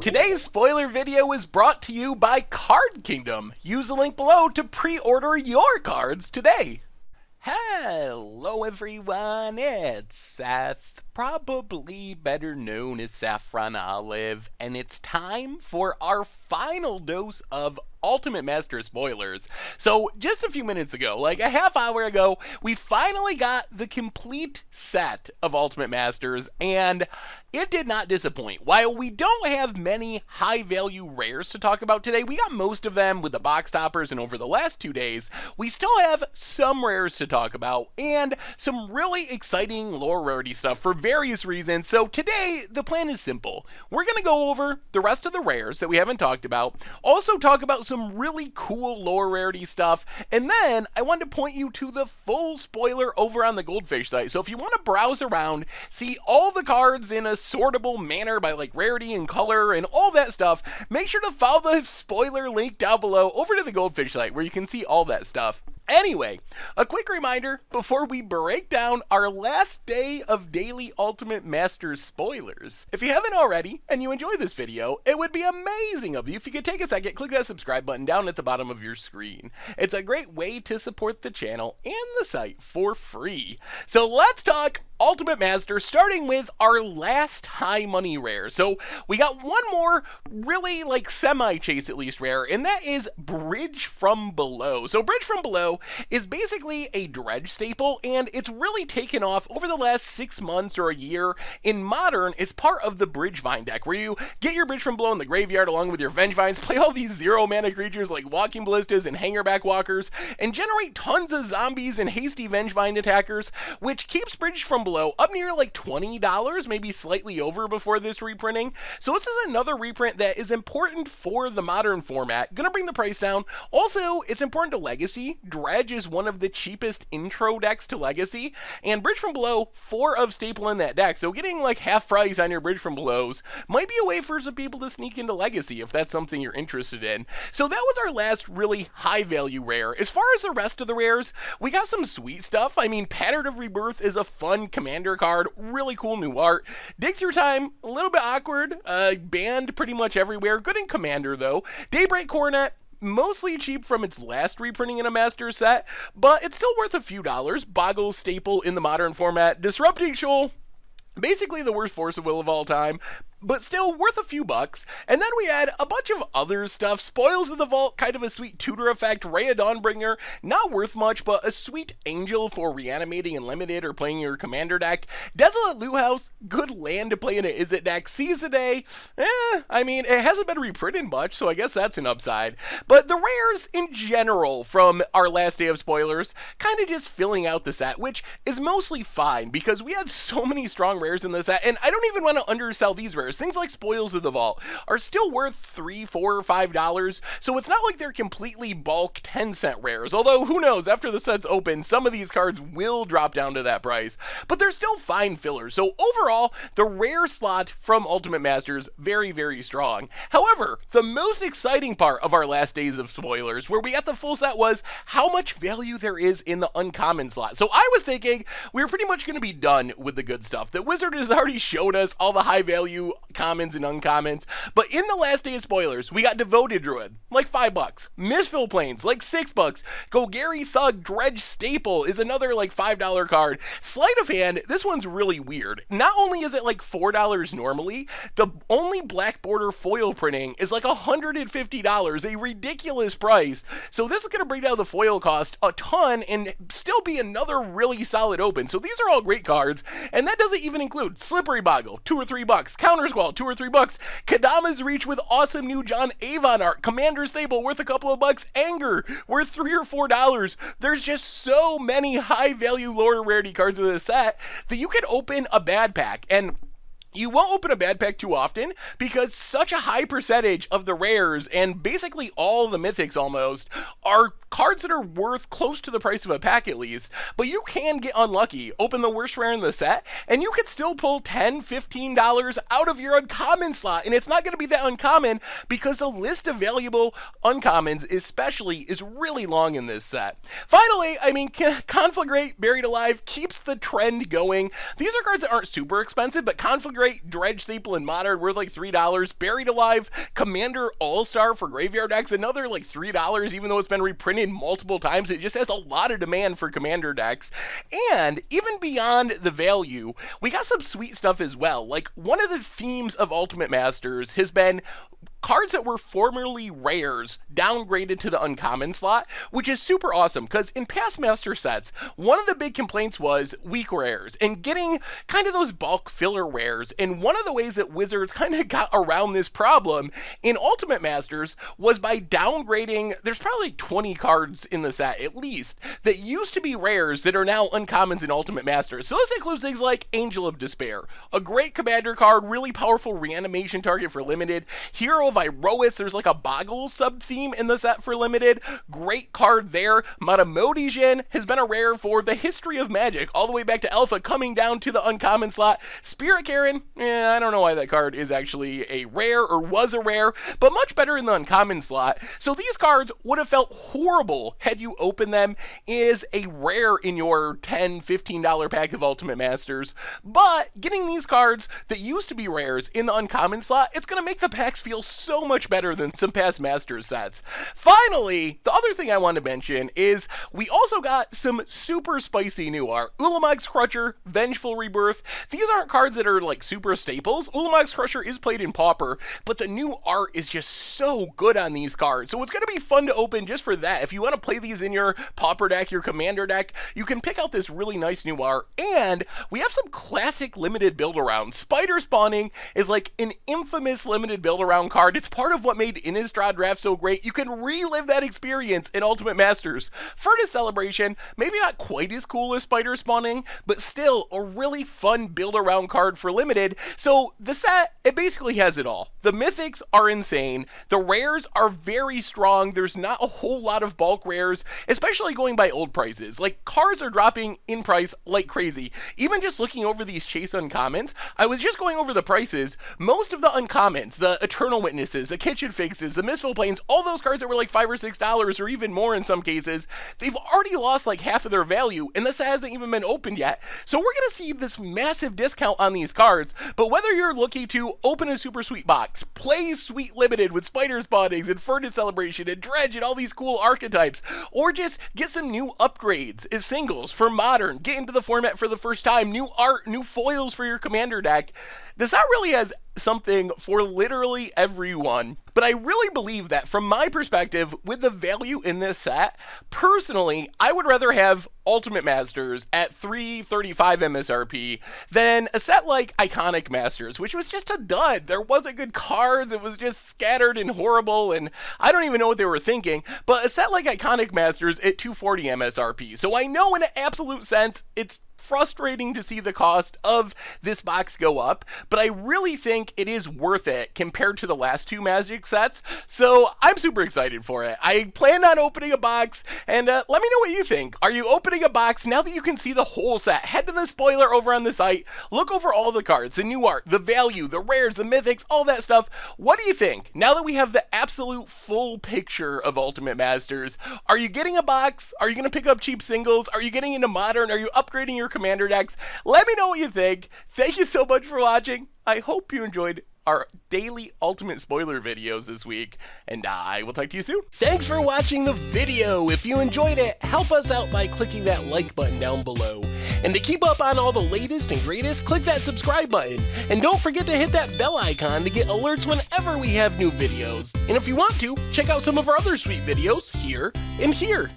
Today's spoiler video is brought to you by Card Kingdom. Use the link below to pre-order your cards today. Hello everyone, it's Seth, probably better known as Saffron Olive, and it's time for our final dose of Ultimate Master spoilers. So just a few minutes ago, like a half hour ago, we finally got the complete set of Ultimate Masters, and it did not disappoint. While we don't have many high value rares to talk about today, we got most of them with the box toppers, and over the last 2 days, we still have some rares to talk about, and some really exciting lore rarity stuff for various reasons. So today, the plan is simple. We're going to go over the rest of the rares that we haven't talked about, also talk about some really cool lore rarity stuff, and then I wanted to point you to the full spoiler over on the Goldfish site. So if you want to browse around, see all the cards in a sortable manner by like rarity and color and all that stuff, make sure to follow the spoiler link down below over to the Goldfish site where you can see all that stuff. Anyway, a quick reminder before we break down our last day of daily Ultimate Masters spoilers. If you haven't already and you enjoy this video, it would be amazing of you if you could take a second, click that subscribe button down at the bottom of your screen. It's a great way to support the channel and the site for free. So let's talk Ultimate Master, starting with our last high money rare. So we got one more really like semi-chase at least rare, and that is Bridge from Below. So Bridge from Below is basically a dredge staple, and it's really taken off over the last 6 months or a year in Modern as part of the Bridge Vine deck, where you get your Bridge from Below in the graveyard along with your Venge Vines, play all these 0-mana creatures like Walking Ballistas and Hangerback Walkers, and generate tons of zombies and hasty Venge Vine attackers, which keeps Bridge from Below up near like $20, maybe slightly over before this reprinting. So this is another reprint that is important for the Modern format, gonna bring the price down. Also, it's important to Legacy. Dredge is one of the cheapest intro decks to Legacy, and Bridge from Below, 4 of staple in that deck, so getting like half price on your Bridge from Belows might be a way for some people to sneak into Legacy if that's something you're interested in. So that was our last really high value rare. As far as the rest of the rares, we got some sweet stuff. I mean, Pattern of Rebirth is a fun commander card, really cool new art. Dig Through Time, a little bit awkward, banned pretty much everywhere, good in commander though. Daybreak Coronet, mostly cheap from its last reprinting in a master set, but it's still worth a few dollars. Boggle staple in the Modern format. Disrupting Shoal, basically the worst force of will of all time, but still worth a few bucks. And then we had a bunch of other stuff. Spoils of the Vault, kind of a sweet tutor effect. Ray of Dawnbringer, not worth much, but a sweet angel for reanimating and limited or playing your commander deck. Desolate Loot House, good land to play in an Izzet deck. Seize the Day, I mean, it hasn't been reprinted much, so I guess that's an upside. But the rares in general from our last day of spoilers, kind of just filling out the set, which is mostly fine because we had so many strong rares in the set, and I don't even want to undersell these rares. Things like Spoils of the Vault are still worth $3, $4, or $5, so it's not like they're completely bulk 10-cent rares, although who knows, after the set's open, some of these cards will drop down to that price, but they're still fine fillers. So overall, the rare slot from Ultimate Masters, very, very strong. However, the most exciting part of our last days of spoilers, where we got the full set, was how much value there is in the uncommon slot. So I was thinking we were pretty much going to be done with the good stuff. The Wizard has already showed us all the high value commons and uncommons, but in the last day of spoilers, we got Devoted Druid, like $5. Mistfall Plains, like $6. Golgari Thug Dredge Staple is another like $5 card. Sleight of Hand, this one's really weird. Not only is it like $4 normally, the only black border foil printing is like $150, a ridiculous price. So this is going to bring down the foil cost a ton and still be another really solid open. So these are all great cards, and that doesn't even include Slippery Boggle, $2 or $3. Counter Squall, $2 or $3. Kadama's Reach with awesome new John Avon art. Commander Stable, worth a couple of bucks. Anger, worth $3 or $4. There's just so many high value lore rarity cards in this set that you can open a bad pack, and you won't open a bad pack too often because such a high percentage of the rares and basically all the mythics almost are cards that are worth close to the price of a pack at least, but you can get unlucky, open the worst rare in the set, and you could still pull $10, $15 out of your uncommon slot, and it's not going to be that uncommon because the list of valuable uncommons especially is really long in this set. Finally, I mean, Conflagrate Buried Alive keeps the trend going. These are cards that aren't super expensive, but Conflagrate great Dredge staple in Modern, worth like $3. Buried Alive Commander All-Star for graveyard decks, another like $3, even though it's been reprinted multiple times. It just has a lot of demand for Commander decks. And even beyond the value, we got some sweet stuff as well. Like, one of the themes of Ultimate Masters has been cards that were formerly rares downgraded to the uncommon slot, which is super awesome because in past Master sets, one of the big complaints was weak rares and getting kind of those bulk filler rares. And one of the ways that Wizards kind of got around this problem in Ultimate Masters was by downgrading. There's probably like 20 cards in the set, at least, that used to be rares that are now uncommons in Ultimate Masters. So this includes things like Angel of Despair, a great commander card, really powerful reanimation target for limited. Hero of Iroas, there's like a Boggle sub-theme in the set for limited. Great card there. Matamodijin has been a rare for the history of Magic, all the way back to Alpha, coming down to the uncommon slot. Spirit Karen, I don't know why that card is actually a rare or was a rare, but much better in the uncommon slot. So these cards would have felt horrible had you opened them as a rare in your $10, $15 pack of Ultimate Masters. But getting these cards that used to be rares in the uncommon slot, it's going to make the packs feel so much better than some past Masters sets. Finally, the other thing I want to mention is we also got some super spicy new art. Ulamog's Crusher, Vengeful Rebirth. These aren't cards that are like super staples. Ulamog's Crusher is played in Pauper, but the new art is just so good on these cards. So it's going to be fun to open just for that. If you want to play these in your Pauper deck, your Commander deck, you can pick out this really nice new art. And we have some classic limited build-around. Spider Spawning is like an infamous limited build-around card. It's part of what made Innistrad Draft so great. You can relive that experience in Ultimate Masters. Furnace Celebration, maybe not quite as cool as Spider Spawning, but still a really fun build-around card for limited. So the set, it basically has it all. The mythics are insane. The rares are very strong. There's not a whole lot of bulk rares, especially going by old prices. Like, cards are dropping in price like crazy. Even just looking over these Chase Uncommons, I was just going over the prices. Most of the Uncommons, the Eternal Witnesses, the Kitchen Fixes, the Mistful Plains, all those cards that were like $5 or $6 or even more in some cases, they've already lost like half of their value, and this hasn't even been opened yet. So we're going to see this massive discount on these cards. But whether you're looking to open a super sweet box, play sweet limited with Spider Spawnings and Furnace Celebration and Dredge and all these cool archetypes, or just get some new upgrades as singles for Modern, get into the format for the first time, new art, new foils for your Commander deck, this set really has something for literally everyone. But I really believe that from my perspective, with the value in this set, personally, I would rather have Ultimate Masters at $335 MSRP than a set like Iconic Masters, which was just a dud. There wasn't good cards, it was just scattered and horrible, and I don't even know what they were thinking. But a set like Iconic Masters at $240 MSRP. So I know in an absolute sense, it's frustrating to see the cost of this box go up, but I really think it is worth it compared to the last two Magic sets, so I'm super excited for it. I plan on opening a box, and let me know what you think. Are you opening a box now that you can see the whole set? Head to the spoiler over on the site, look over all the cards, the new art, the value, the rares, the mythics, all that stuff. What do you think? Now that we have the absolute full picture of Ultimate Masters, are you getting a box? Are you going to pick up cheap singles? Are you getting into Modern? Are you upgrading your Commander decks? Let me know what you think. Thank you so much for watching. I hope you enjoyed our daily Ultimate spoiler videos this week, and I will talk to you soon. Thanks for watching the video. If you enjoyed it, help us out by clicking that like button down below. And to keep up on all the latest and greatest, click that subscribe button. And don't forget to hit that bell icon to get alerts whenever we have new videos. And if you want to, check out some of our other sweet videos here and here.